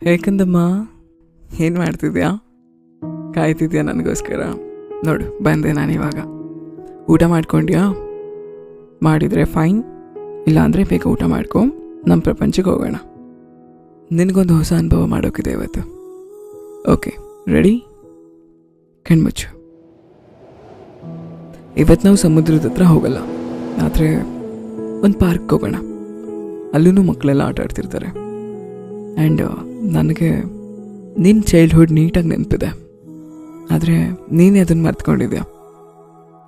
ಹೇಗಂದಮ್ಮ, ಏನು ಮಾಡ್ತಿದ್ಯಾ? ಕಾಯ್ತಿದ್ಯಾ ನನಗೋಸ್ಕರ? ನೋಡು ಬಂದೆ ನಾನಿವಾಗ. ಊಟ ಮಾಡ್ಕೊಂಡ್ಯಾ? ಮಾಡಿದರೆ ಫೈನ್, ಇಲ್ಲಾಂದರೆ ಬೇಗ ಊಟ ಮಾಡ್ಕೊ, ನಮ್ಮ ಪ್ರಪಂಚಕ್ಕೆ ಹೋಗೋಣ. ನಿನಗೊಂದು ಹೊಸ ಅನುಭವ ಮಾಡೋಕ್ಕಿದೆ ಇವತ್ತು. Okay, ready? ಕಣ್ಮುಚ್ಚು. ಇವತ್ತು ನಾವು ಸಮುದ್ರದ ಹತ್ರ ಹೋಗಲ್ಲ, ಆದರೆ ಒಂದು ಪಾರ್ಕ್ಗೆ ಹೋಗೋಣ. ಅಲ್ಲೂ ಮಕ್ಕಳೆಲ್ಲ ಆಟ ಆಡ್ತಿರ್ತಾರೆ. ಆ್ಯಂಡ್ ನನಗೆ ನಿನ್ನ ಚೈಲ್ಡ್ಹುಡ್ ನೀಟಾಗಿ ನೆನಪಿದೆ, ಆದರೆ ನೀನೇ ಅದನ್ನು ಮರ್ತ್ಕೊಂಡಿದ್ಯಾ.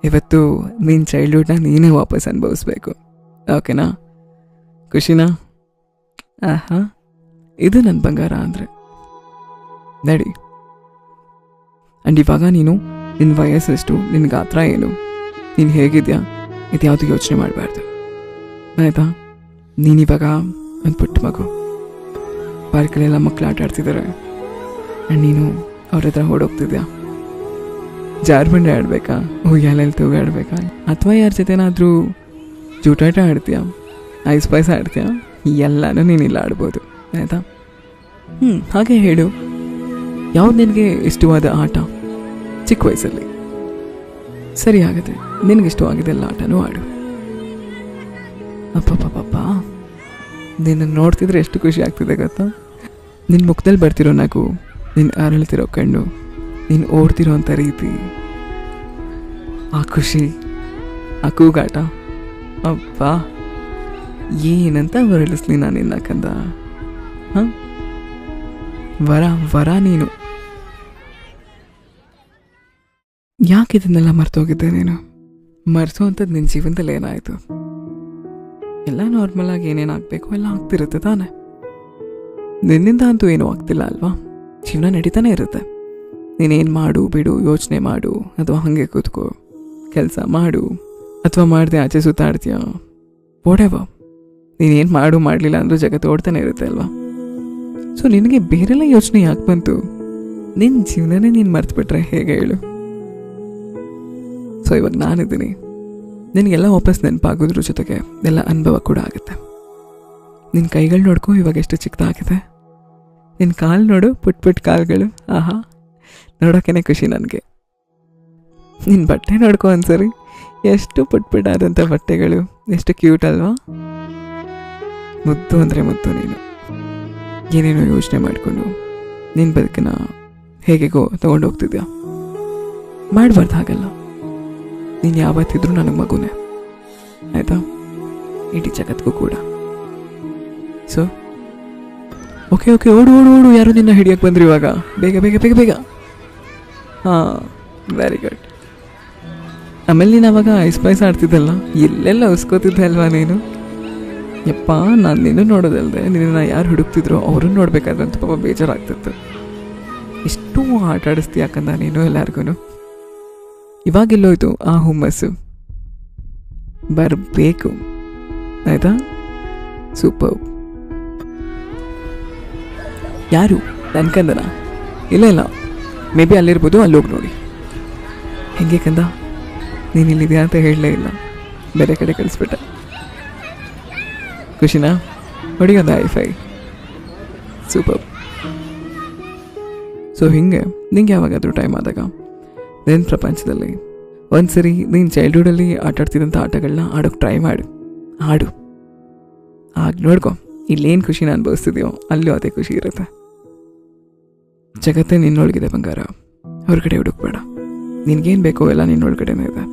ಇವತ್ತು ನಿನ್ನ ಚೈಲ್ಡ್ಹುಡ್ನ ನೀನೇ ವಾಪಸ್ ಅನುಭವಿಸ್ಬೇಕು. ಓಕೆನಾ? ಖುಷಿನಾ? ಆಹಾ, ಇದು ನನ್ನ ಬಂಗಾರ ಅಂದರೆ ನಡಿ. ಆ್ಯಂಡ್ ಇವಾಗ ನೀನು ನಿನ್ನ ವಯಸ್ಸೆಷ್ಟು, ನಿನ್ನ ಗಾತ್ರ ಏನು, ನೀನು ಹೇಗಿದೆಯಾ, ಇದು ಯಾವುದು ಯೋಚನೆ ಮಾಡಬಾರ್ದು, ಆಯಿತಾ? ನೀನಿವಾಗ ಒಂದು ಪುಟ್ಟ ಮಗು, ಪಾರ್ಕಲ್ಲೆಲ್ಲ ಮಕ್ಕಳು ಆಟ ಆಡ್ತಿದ್ದಾರೆ ಆ್ಯಂಡ್ ನೀನು ಅವ್ರ ಹತ್ರ ಓಡೋಗ್ತಿದ್ಯಾ. ಜಾರ್ಬಂಡೆ ಆಡಬೇಕಾ, ಉಯ್ಯಾಲೆಲ್ಲಿ ತೂಗಾಡಬೇಕಾ, ಅಥವಾ ಯಾರ ಜೊತೆನಾದರೂ ಜೂಟಾಟ ಆಡ್ತೀಯಾ, ಐಸ್ ಪಾಯಸ ಆಡ್ತೀಯಾ, ಎಲ್ಲನೂ ನೀನಿಲ್ಲ ಆಡ್ಬೋದು, ಆಯಿತಾ? ಹಾಗೆ ಹೇಳು, ಯಾವ್ದು ನಿನಗೆ ಇಷ್ಟವಾದ ಆಟ ಚಿಕ್ಕ ವಯಸ್ಸಲ್ಲಿ? ಸರಿ ಆಗುತ್ತೆ, ನಿನಗಿಷ್ಟವಾಗಿದ್ದೆಲ್ಲ ಆಟನೂ ಆಡು. ಅಪ್ಪಪ್ಪಪ್ಪ, ನಿನ್ನ ನೋಡ್ತಿದ್ರೆ ಎಷ್ಟು ಖುಷಿ ಆಗ್ತಿದೆ ಗೊತ್ತಾ? ನಿನ್ನ ಮುಖದಲ್ಲಿ ಬರ್ತಿರೋ ನಗು, ನಿನ್ನ ಅರಳ್ತಿರೋ ಕಣ್ಣು, ನೀನು ಓಡ್ತಿರೋ ಅಂಥ ರೀತಿ, ಆ ಖುಷಿ, ಆ ಕೂಗಾಟ, ಅಪ್ಪ ಏನಂತ ಹೊರಳಿಸ್ಲಿ ನಾನು ನಿನ್ನ ಕಂದ. ಹಾಂ, ವರ ವರ ನೀನು. ಯಾಕೆ ಇದನ್ನೆಲ್ಲ ಮರ್ತೋಗಿದ್ದೆ ನೀನು? ಮರೆಸೋ ಅಂಥದ್ದು ನಿನ್ನ ಜೀವನದಲ್ಲಿ ಏನಾಯಿತು? ಎಲ್ಲ ನಾರ್ಮಲಾಗಿ ಏನೇನಾಗಬೇಕು ಎಲ್ಲ ಆಗ್ತಿರುತ್ತೆ ತಾನೆ. ನಿನ್ನಿಂದ ಅಂತೂ ಏನೂ ಆಗ್ತಿಲ್ಲ ಅಲ್ವಾ? ಜೀವನ ನಡೀತಾನೆ ಇರುತ್ತೆ. ನೀನೇನು ಮಾಡು ಬಿಡು, ಯೋಚನೆ ಮಾಡು ಅಥವಾ ಹಾಗೆ ಕೂತ್ಕೋ, ಕೆಲಸ ಮಾಡು ಅಥವಾ ಮಾಡದೆ ಆಚೆ ಸುತ್ತಾಡ್ತೀಯ, ವಾಟೆವರ್, ನೀನೇನು ಮಾಡು ಮಾಡಲಿಲ್ಲ ಅಂದರೂ ಜಗತ್ತು ಓಡ್ತಾನೆ ಇರುತ್ತೆ ಅಲ್ವಾ? ಸೊ ನಿನಗೆ ಬೇರೆಲ್ಲ ಯೋಚನೆ ಯಾಕೆ ಬಂತು? ನಿನ್ನ ಜೀವನನೇ ನೀನು ಮರ್ತುಬಿಟ್ರೆ ಹೇಗೆ ಹೇಳು? ಸೊ ಇವಾಗ ನಾನಿದ್ದೀನಿ, ನಿನಗೆಲ್ಲ ವಾಪಸ್ ನೆನಪಾಗೋದ್ರ ಜೊತೆಗೆ ಎಲ್ಲ ಅನುಭವ ಕೂಡ ಆಗುತ್ತೆ. ನಿನ್ನ ಕೈಗಳು ನೋಡ್ಕೊ, ಇವಾಗ ಎಷ್ಟು ಚಿಕ್ಕದಾಗಿದೆ. ನಿನ್ನ ಕಾಲು ನೋಡು, ಪುಟ್ ಪುಟ್ ಕಾಲುಗಳು, ಆಹಾ, ನೋಡೋಕ್ಕೇ ಖುಷಿ ನನಗೆ. ನಿನ್ನ ಬಟ್ಟೆ ನೋಡ್ಕೊ ಒಂದ್ಸರಿ, ಎಷ್ಟು ಪುಟ್ ಪುಟ್ಟಾದಂಥ ಬಟ್ಟೆಗಳು, ಎಷ್ಟು ಕ್ಯೂಟ್ ಅಲ್ವಾ? ಮುದ್ದು ಅಂದರೆ ಮುದ್ದು ನೀನು. ಏನೇನೋ ಯೋಚನೆ ಮಾಡಿಕೊಂಡು ನಿನ್ನ ಬದುಕನ್ನ ಹೇಗೆಗೋ ತೊಗೊಂಡೋಗ್ತಿದ್ಯಾ. ಮಾಡಬಾರ್ದು ಹಾಗಲ್ಲ. ನೀನು ಯಾವತ್ತಿದ್ರೂ ನನಗೆ ಮಗುನೇ, ಆಯಿತಾ? ಇಡೀ ಜಗತ್ತಿಗೂ ಕೂಡ. ಸೊ ಓಕೆ ಓಕೆ, ಓಡು ಓಡು ಓಡು, ಯಾರು ನಿನ್ನ ಹಿಡಿಯೋಕ್ಕೆ ಬಂದರು ಇವಾಗ, ಬೇಗ ಬೇಗ ಬೇಗ ಬೇಗ. ಹಾಂ, ವೆರಿ ಗುಡ್. ಆಮೇಲೆ ನೀನು ಅವಾಗ ಐಸ್ ಪಾಯಸ ಆಡ್ತಿದ್ದಲ್ಲ, ಎಲ್ಲೆಲ್ಲ ಉಸ್ಕೋತಿದ್ದೆ ಅಲ್ವಾ ನೀನು? ಯಪ್ಪ, ನಾನು ನಿನ್ನೂ ನೋಡೋದಲ್ದೆ ನಿನ್ನ ಯಾರು ಹುಡುಕ್ತಿದ್ರು ಅವ್ರನ್ನ ನೋಡ್ಬೇಕಾದ್ರೆ ಅಂತ ಪಾಪ ಬೇಜಾರಾಗ್ತಿತ್ತು. ಎಷ್ಟು ಆಟ ಆಡಿಸ್ತಿ ಯಾಕಂದ ನೀನು ಎಲ್ಲರಿಗೂ. ಇವಾಗೆಲ್ಲೋಯ್ತು ಆ ಹುಮ್ಮಸ್ಸು? ಬರಬೇಕು, ಆಯಿತಾ? ಸೂಪರ್. ಯಾರು? ನನ್ನ ಕಂದನ? ಇಲ್ಲ ಇಲ್ಲ, ಮೇ ಬಿ ಅಲ್ಲಿರ್ಬೋದು, ಅಲ್ಲೋಗಿ ನೋಡಿ. ಹೆಂಗೆ ಕಂದ, ನೀನು ಇಲ್ಲಿದೆಯಾ ಅಂತ ಹೇಳಲೇ ಇಲ್ಲ, ಬೇರೆ ಕಡೆ ಕಳಿಸ್ಬಿಟ್ಟೆ. ಖುಷಿನಾ? ಹೊಡಿಯೋದ ಐಫೈ? ಸೂಪರ್. ಸೊ ಹಿಂಗೆ ನಿಂಗೆ ಯಾವಾಗಾದರೂ ಟೈಮ್ ಆದಾಗ ನಿನ್ನ ಪ್ರಪಂಚದಲ್ಲಿ ಒಂದ್ಸರಿ ನೀನು ಚೈಲ್ಡ್ಹುಡಲ್ಲಿ ಆಟಾಡ್ತಿದ್ದಂಥ ಆಟಗಳನ್ನ ಆಡೋಕ್ಕೆ ಟ್ರೈ ಮಾಡು, ಆಡು. ಆಗ ನೋಡ್ಕೊ, ಇಲ್ಲೇನು ಖುಷಿನ ಅನುಭವಿಸ್ತಿದ್ಯೋ ಅಲ್ಲೂ ಅದೇ ಖುಷಿ ಇರುತ್ತೆ. ಜಗತ್ತೇ ನಿನ್ನೊಳಗಿದೆ ಬಂಗಾರ, ಹೊರಗಡೆ ಹುಡುಕ್ಬೇಡ. ನಿನ್ಗೇನು ಬೇಕೋ ಎಲ್ಲ ನಿನ್ನೊಳಗಡೆನೇ ಇದೆ,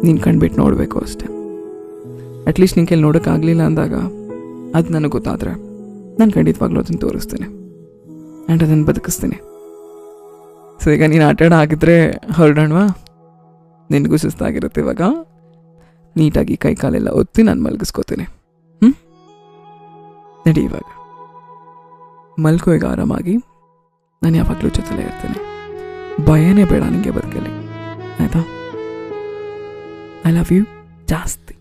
ನೀನು ಕಣ್ಬಿಟ್ಟು ನೋಡಬೇಕು ಅಷ್ಟೆ. ಅಟ್ಲೀಸ್ಟ್ ನಿನ್ನ ಕೈಲಿ ನೋಡೋಕ್ಕಾಗಲಿಲ್ಲ ಅಂದಾಗ ಅದು ನನಗೆ ಗೊತ್ತಾದರೆ ನಾನು ಖಂಡಿತವಾಗ್ಲೂ ಅದನ್ನು ತೋರಿಸ್ತೀನಿ ಆ್ಯಂಡ್ ಅದನ್ನು ಬದುಕಿಸ್ತೀನಿ. ಸೊ ಈಗ ನೀನು ಆಟಾಡ ಆಗಿದ್ರೆ ಹೊರಡೋಣವಾ? ನಿನಗೂ ಸುಸ್ತಾಗಿರುತ್ತೆ ಇವಾಗ. ನೀಟಾಗಿ ಕೈ ಕಾಲೆಲ್ಲ ಒತ್ತಿ ನಾನು ಮಲಗಿಸ್ಕೋತೀನಿ. ನಡಿ ಇವಾಗ ಮಲ್ಕೋ ಈಗ ಆರಾಮಾಗಿ. ನಾನು ಯಾವಾಗಲೂ ಜೊತೆಲೇ ಇರ್ತೀನಿ, ಭಯನೇ ಬೇಡ ನಿಮಗೆ ಬದುಕಲಿ, ಆಯಿತಾ? ಐ ಲವ್ ಯು ಜಾಸ್ತಿ.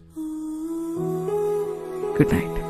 Good night.